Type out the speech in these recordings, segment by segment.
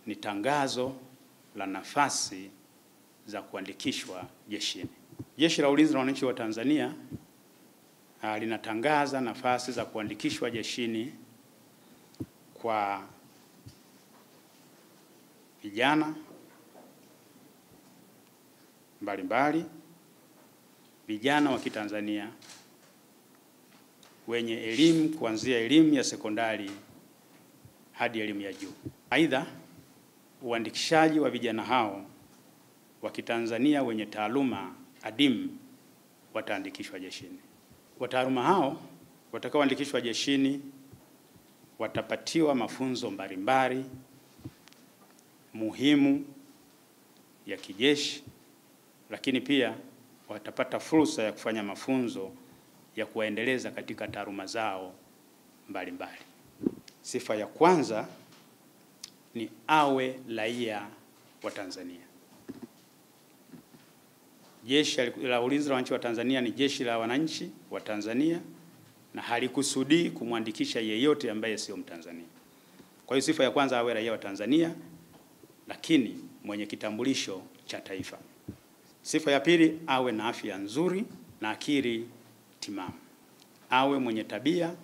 ni tangazo la nafasi za kuandikishwa jeshini. Jeshi la Ulinzi la Wananchi wa Tanzania linatangaza nafasi za kuandikishwa jeshini kwa vijana mbalimbali, vijana wa Kitanzania wenye elimu kuanzia elimu ya sekondari hadi elimu ya juu. Aidha, uandikishaji wa vijana hao wa Kitanzania wenye taaluma adimu wataandikishwa jeshini. Wataaluma hao watakaoandikishwa jeshini watapatiwa mafunzo mbalimbali muhimu ya kijeshi, lakini pia watapata fursa ya kufanya mafunzo ya kuwaendeleza katika taaluma zao mbalimbali. Sifa ya kwanza ni awe raia wa Tanzania. Jeshi la Ulinzi la Wananchi wa Tanzania ni jeshi la wananchi wa Tanzania na halikusudii kumwandikisha yeyote ambaye sio Mtanzania. Kwa hiyo sifa ya kwanza awe raia wa Tanzania, lakini mwenye kitambulisho cha taifa. Sifa ya pili, awe na afya nzuri na akili timamu. Awe mwenye tabia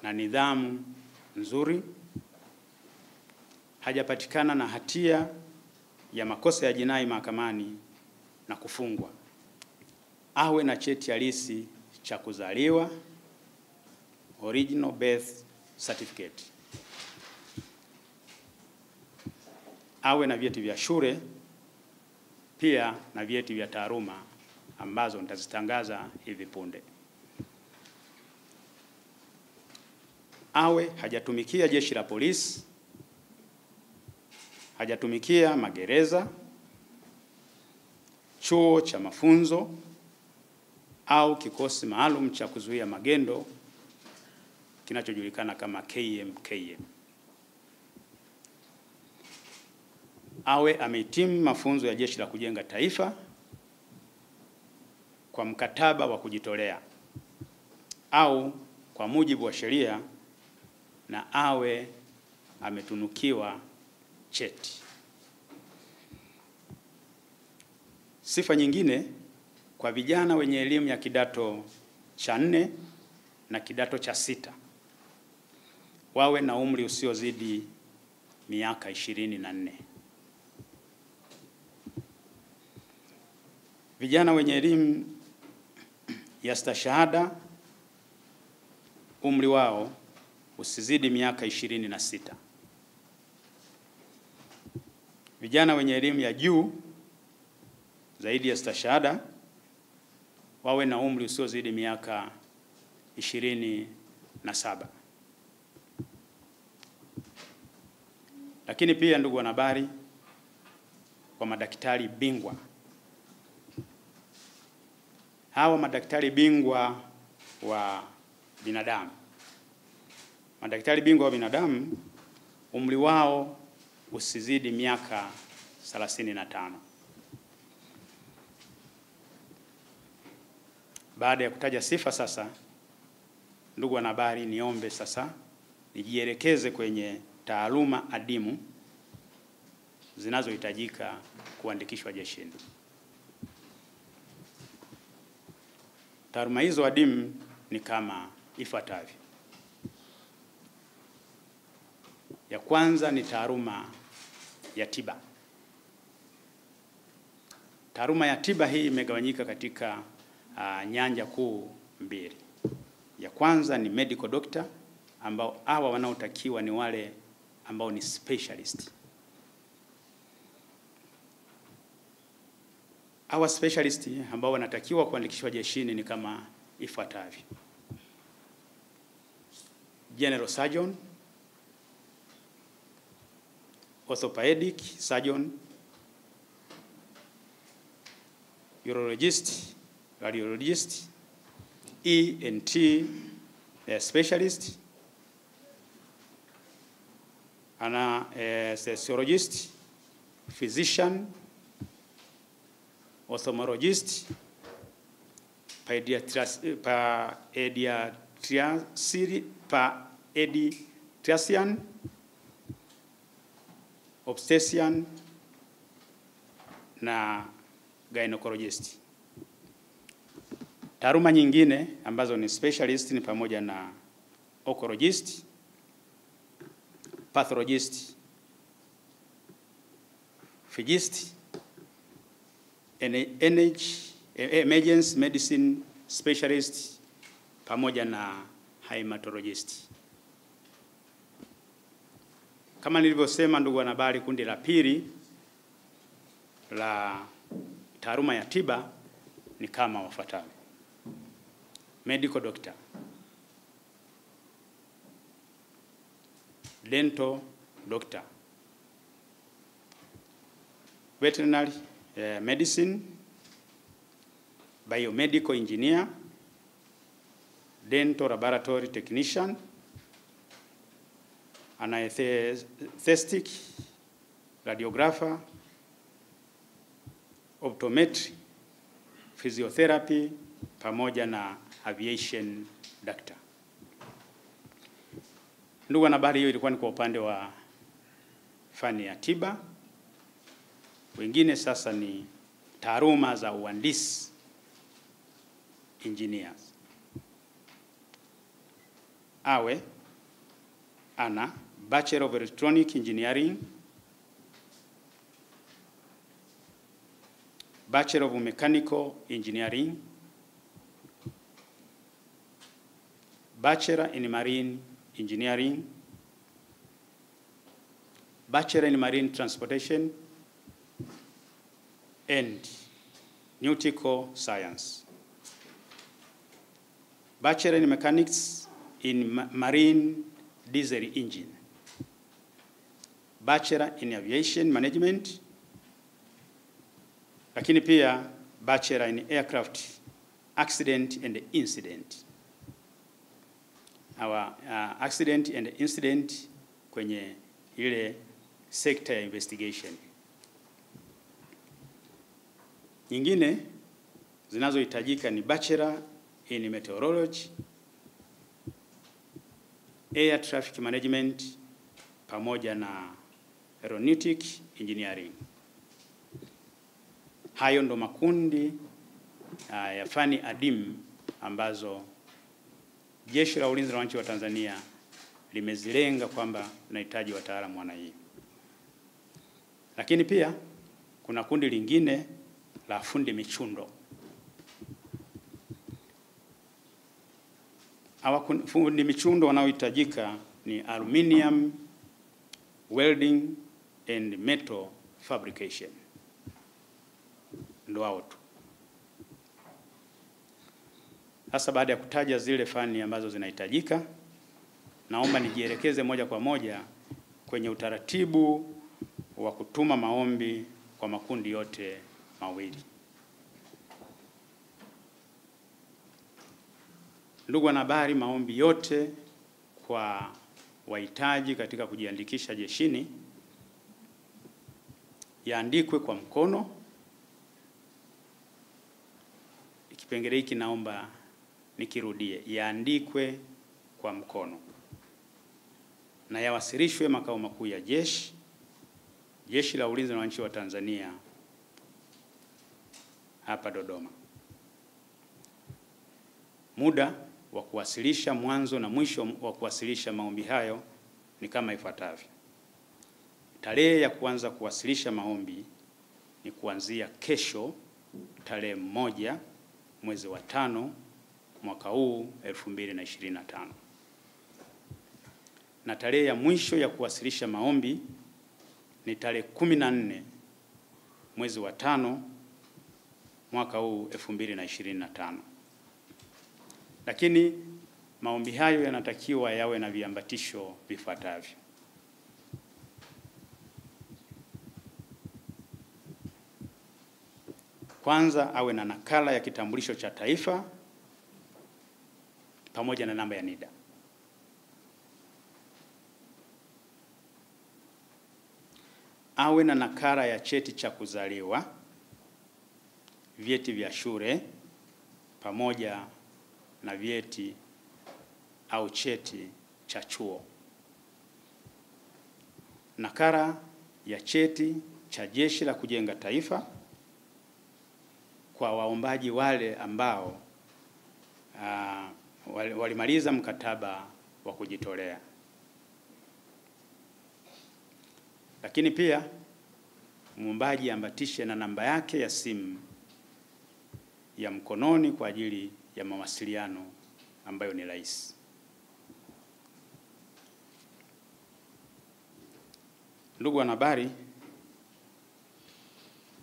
na nidhamu nzuri, hajapatikana na hatia ya makosa ya jinai mahakamani na kufungwa. Awe na cheti halisi cha kuzaliwa, original birth certificate. Awe na vyeti vya shule pia na vyeti vya taaluma ambazo nitazitangaza hivi punde. Awe hajatumikia jeshi la polisi, hajatumikia magereza, chuo cha mafunzo au kikosi maalum cha kuzuia magendo kinachojulikana kama KMKM. Awe amehitimu mafunzo ya Jeshi la Kujenga Taifa kwa mkataba wa kujitolea au kwa mujibu wa sheria, na awe ametunukiwa cheti. Sifa nyingine kwa vijana wenye elimu ya kidato cha 4 na kidato cha 6, wawe na umri usiozidi miaka 24. Vijana wenye elimu ya stashahada, umri wao usizidi miaka 26. Vijana wenye elimu ya juu zaidi ya stashahada wawe na umri usiozidi miaka 27. Lakini pia, ndugu wanahabari, kwa madaktari bingwa, hawa madaktari bingwa wa binadamu, madaktari bingwa wa binadamu umri wao usizidi miaka 35. Baada ya kutaja sifa sasa, ndugu wanahabari, niombe sasa nijielekeze kwenye taaluma adimu zinazohitajika kuandikishwa jeshini. Taaluma hizo adimu ni kama ifuatavyo. Ya kwanza ni taaluma ya tiba. Taaluma ya tiba hii imegawanyika katika nyanja kuu mbili. Ya kwanza ni medical doctor, ambao hawa wanaotakiwa ni wale ambao ni specialist. Hawa specialist ambao wanatakiwa kuandikishwa jeshini ni kama ifuatavyo: general surgeon, orthopedic surgeon, urologist, radiologist, ENT specialist, anesthesiologist, physician, ophthalmologist, pediatrician, obstetrician na gynecologist. Taaluma nyingine ambazo ni specialist ni pamoja na oncologist, pathologist, physicist, emergency medicine specialist pamoja na hematologist. Kama nilivyosema, ndugu wanahabari, kundi la pili la taaluma ya tiba ni kama wafuatavyo: medical doctor, dental doctor, veterinary medicine, biomedical engineer, dental laboratory technician, anesthetic, radiographer, optometry, physiotherapy pamoja na aviation doctor. Ndugu wanahabari, hiyo ilikuwa ni kwa upande wa fani ya tiba. Wengine sasa ni taaluma za uhandisi, engineers. Awe ana Bachelor of Electronic Engineering, Bachelor of Mechanical Engineering, Bachelor in Marine Engineering, Bachelor in Marine Transportation and Nautical Science, Bachelor in Mechanics in Marine Diesel Engine, Bachelor in Aviation Management, lakini pia Bachelor in Aircraft Accident and Incident. Our accident and incident kwenye ile sector ya investigation. Nyingine zinazohitajika ni Bachelor in Meteorology, Air Traffic Management pamoja na Aeronautic Engineering. Hayo ndo makundi ya fani adimu ambazo Jeshi la Ulinzi la Wananchi wa Tanzania limezilenga kwamba tunahitaji wataalamu wana hii. Lakini pia kuna kundi lingine la fundi michundo. Hawa fundi michundo wanaohitajika ni aluminium welding and metal fabrication. Ndio hao tu. Sasa baada ya kutaja zile fani ambazo zinahitajika, naomba nijielekeze moja kwa moja kwenye utaratibu wa kutuma maombi kwa makundi yote mawili. Ndugu wanahabari, maombi yote kwa wahitaji katika kujiandikisha jeshini yaandikwe kwa mkono. Kipengele hiki naomba nikirudie, yaandikwe kwa mkono na yawasilishwe makao makuu ya Jeshi la Ulinzi la Wananchi wa Tanzania hapa Dodoma. Muda wa kuwasilisha, mwanzo na mwisho wa kuwasilisha maombi hayo ni kama ifuatavyo. Tarehe ya kuanza kuwasilisha maombi ni kuanzia kesho tarehe 1 mwezi wa 5 mwaka huu 2025. Na tarehe ya mwisho ya kuwasilisha maombi ni tarehe 14 mwezi wa 5 mwaka huu 2025. Lakini maombi hayo yanatakiwa yawe na viambatisho vifuatavyo. Kwanza, awe na nakala ya kitambulisho cha taifa pamoja na namba ya NIDA. Awe na nakala ya cheti cha kuzaliwa, vyeti vya shule pamoja na vyeti au cheti cha chuo. Nakala ya cheti cha Jeshi la Kujenga Taifa kwa waombaji wale ambao walimaliza mkataba wa kujitolea. Lakini pia muombaji ambatishe na namba yake ya simu ya mkononi kwa ajili ya mawasiliano ambayo ni rahisi. Ndugu wanahabari,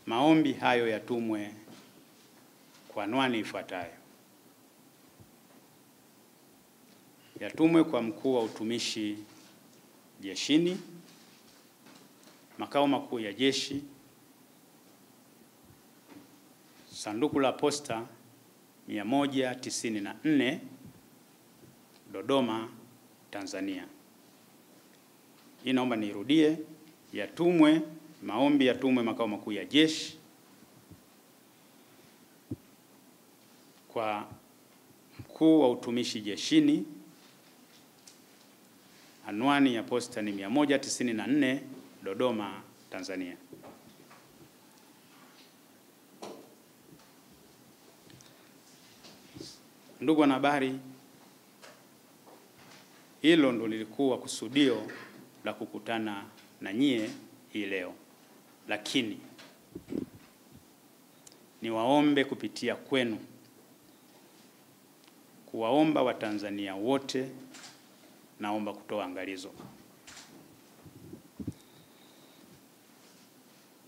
maombi hayo yatumwe kwa anwani ifuatayo. Yatumwe kwa Mkuu wa Utumishi Jeshini, Makao Makuu ya Jeshi, Sanduku la Posta 194, Dodoma, Tanzania. Hii naomba nirudie. Maombi yatumwe Makao Makuu ya Jeshi kwa Mkuu wa Utumishi Jeshini, anwani ya posta ni 194, Dodoma, Tanzania. Ndugu wanahabari, hilo ndo lilikuwa kusudio la kukutana na nyie hii leo, lakini niwaombe kupitia kwenu kuwaomba Watanzania wote, naomba kutoa angalizo.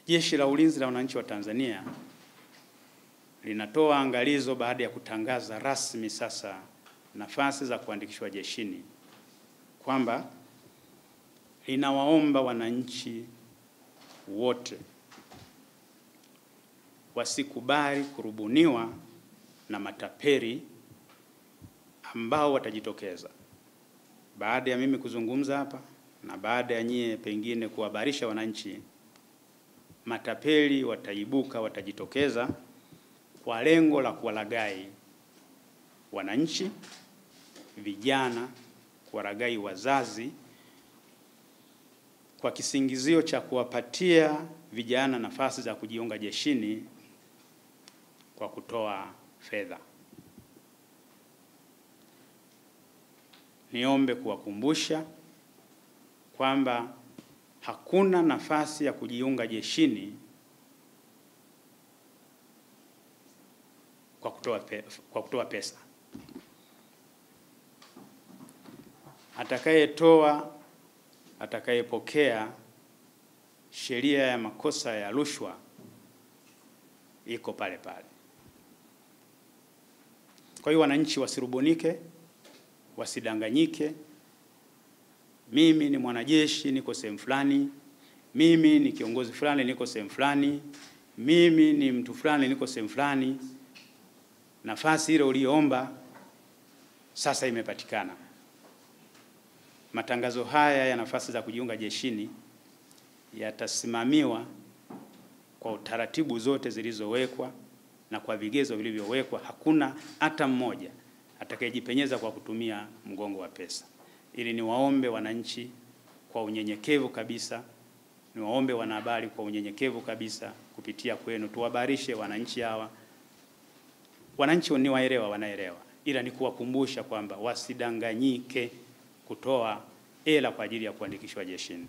Jeshi la Ulinzi la Wananchi wa Tanzania linatoa angalizo baada ya kutangaza rasmi sasa nafasi za kuandikishwa jeshini kwamba linawaomba wananchi wote wasikubali kurubuniwa na matapeli ambao watajitokeza baada ya mimi kuzungumza hapa na baada ya nyie pengine kuhabarisha wananchi. Matapeli wataibuka, watajitokeza kwa lengo la kuwalaghai wananchi, vijana, kuwalaghai wazazi kwa kisingizio cha kuwapatia vijana nafasi za kujiunga jeshini kwa kutoa fedha. Niombe kuwakumbusha kwamba hakuna nafasi ya kujiunga jeshini kwa kutoa pesa. Atakayepokea, sheria ya makosa ya rushwa iko pale pale. Kwa hiyo wananchi wasirubunike, wasidanganyike. Mimi ni mwanajeshi niko sehemu fulani, mimi ni kiongozi fulani niko sehemu fulani, mimi ni mtu fulani niko sehemu fulani. Nafasi ile uliomba sasa imepatikana. Matangazo haya ya nafasi za kujiunga jeshini yatasimamiwa kwa utaratibu zote zilizowekwa na kwa vigezo vilivyowekwa. Hakuna hata mmoja atakayejipenyeza kwa kutumia mgongo wa pesa. Ili niwaombe wananchi kwa unyenyekevu kabisa, niwaombe wanahabari kwa unyenyekevu kabisa, kupitia kwenu tuwabarishe wananchi hawa. Wananchi ni waelewa, wanaelewa, ila ni kuwakumbusha kwamba wasidanganyike kutoa hela kwa ajili ya kuandikishwa jeshini.